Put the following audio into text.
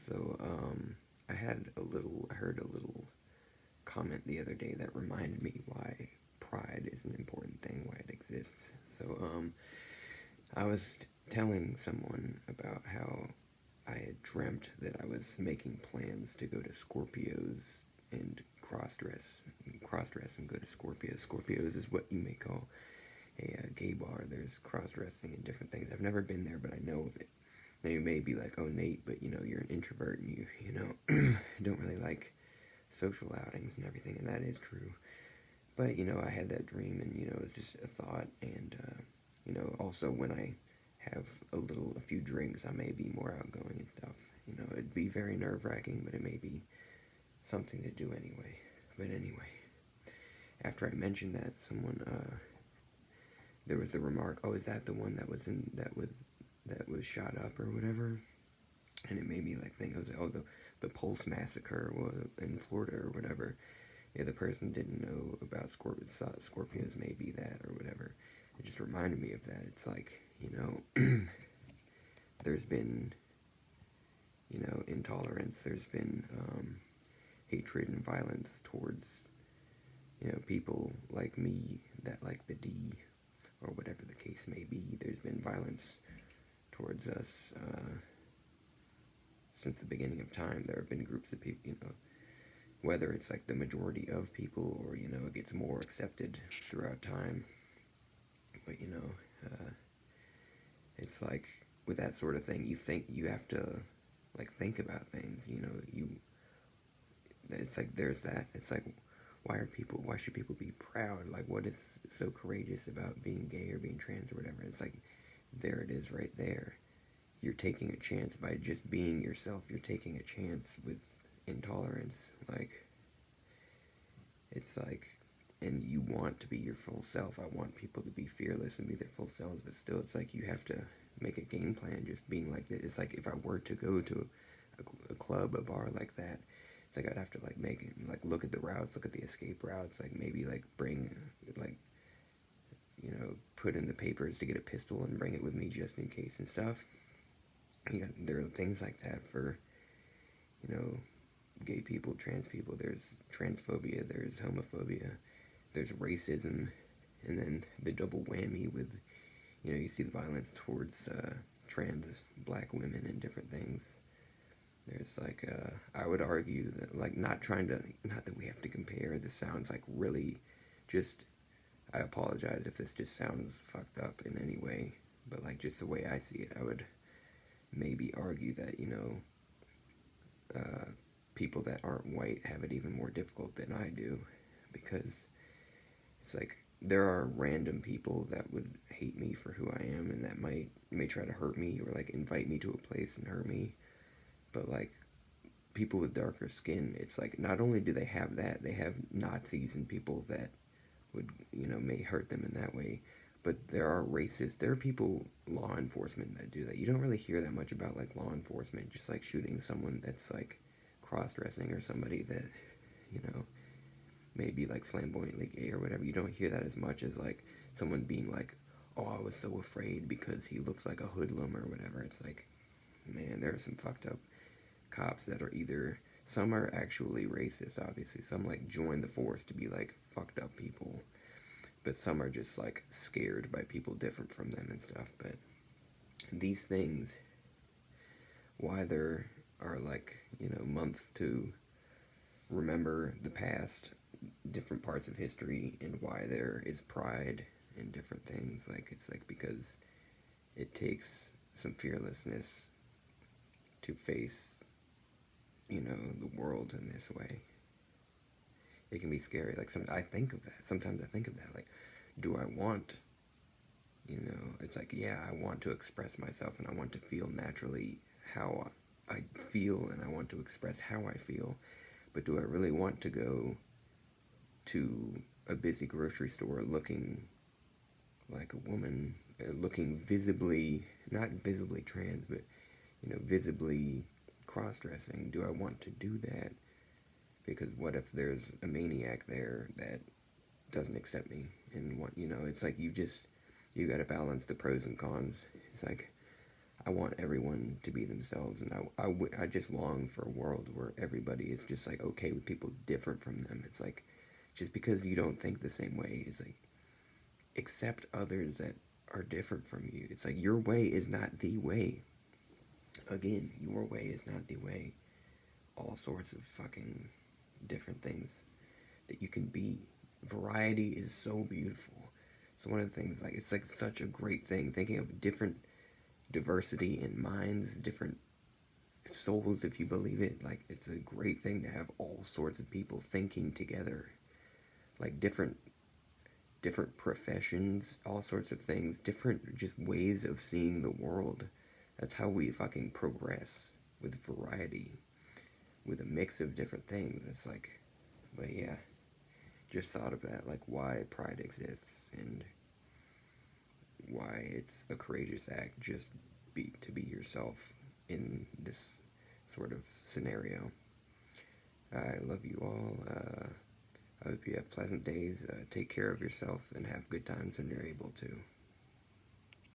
So, I heard a little comment the other day that reminded me why pride is an important thing, why it exists. So, I was telling someone about how I had dreamt that I was making plans to go to Scorpios and cross dress and go to Scorpios. Scorpios is what you may call a gay bar. There's cross dressing and different things. I've never been there, but I know of it. Now you may be like, oh Nate, but you're an introvert and you don't really like social outings and everything, and that is true. But I had that dream, and it was just a thought, and also when I have a few drinks, I may be more outgoing and stuff. It'd be very nerve wracking, but it may be something to do anyway. But anyway, after I mentioned that, someone there was the remark, "Oh, is that the one that was shot up or whatever?" And it made me like think, I was like, "Oh, the Pulse massacre was in Florida or whatever." Yeah, the person didn't know about Scorpions, thought Scorpions may be that or whatever. It just reminded me of that. It's like, there's been, intolerance, there's been hatred and violence towards, people like me that like the D or whatever the case may be. There's been violence towards us since the beginning of time. There have been groups of people, whether it's like the majority of people or, it gets more accepted throughout time. But, it's like with that sort of thing, you think you have to like think about things, it's like there's that. It's like why should people be proud? Like what is so courageous about being gay or being trans or whatever? It's like there it is right there. You're taking a chance by just being yourself. You're taking a chance with intolerance. Like it's like, and you want to be your full self. I want people to be fearless and be their full selves, but still, it's like you have to make a game plan. Just being like that. It's like if I were to go to a club, a bar like that, it's like I'd have to like make it, like look at the routes, look at the escape routes, like maybe like bring like put in the papers to get a pistol and bring it with me just in case and stuff. There are things like that for you know gay people, trans people. There's transphobia, there's homophobia, there's racism, and then the double whammy with, you see the violence towards trans black women and different things. There's like, I would argue that, like, not that we have to compare, this sounds like really just, I apologize if this just sounds fucked up in any way, but like just the way I see it, I would maybe argue that, people that aren't white have it even more difficult than I do, because it's like there are random people that would hate me for who I am and that may try to hurt me or like invite me to a place and hurt me. But like people with darker skin, it's like not only do they have that, they have Nazis and people that would, may hurt them in that way. But there are racists. There are people, law enforcement, that do that. You don't really hear that much about like law enforcement, just like shooting someone that's like cross-dressing or somebody that, you know, maybe like flamboyantly gay or whatever. You don't hear that as much as like someone being like, "Oh, I was so afraid because he looks like a hoodlum or whatever." It's like, man, there are some fucked up cops that are either, some are actually racist, obviously. Some like join the force to be like fucked up people, but some are just like scared by people different from them and stuff. But these things, why there are like, months to remember the past, different parts of history, and why there is pride in different things. Like, it's like because it takes some fearlessness to face, the world in this way. It can be scary. Like, I think of that. Sometimes I think of that. Like, do I want, it's like, yeah, I want to express myself and I want to feel naturally how I feel and I want to express how I feel. But do I really want to go to a busy grocery store looking like a woman, looking visibly, not visibly trans, but, visibly cross-dressing? Do I want to do that? Because what if there's a maniac there that doesn't accept me? And what, it's like you gotta balance the pros and cons. It's like, I want everyone to be themselves, and I just long for a world where everybody is just like okay with people different from them. It's like just because you don't think the same way, it's like accept others that are different from you. It's like your way is not the way. Again, your way is not the way. All sorts of fucking different things that you can be. Variety is so beautiful. So one of the things, like, it's like such a great thing thinking of different diversity in minds, different souls, if you believe it. Like, it's a great thing to have all sorts of people thinking together, like different professions, all sorts of things, different just ways of seeing the world. That's how we fucking progress, with variety, with a mix of different things. It's like, but yeah, just thought of that, like why pride exists and why it's a courageous act just to be yourself in this sort of scenario. I love you all. I hope you have pleasant days. Take care of yourself and have good times when you're able to.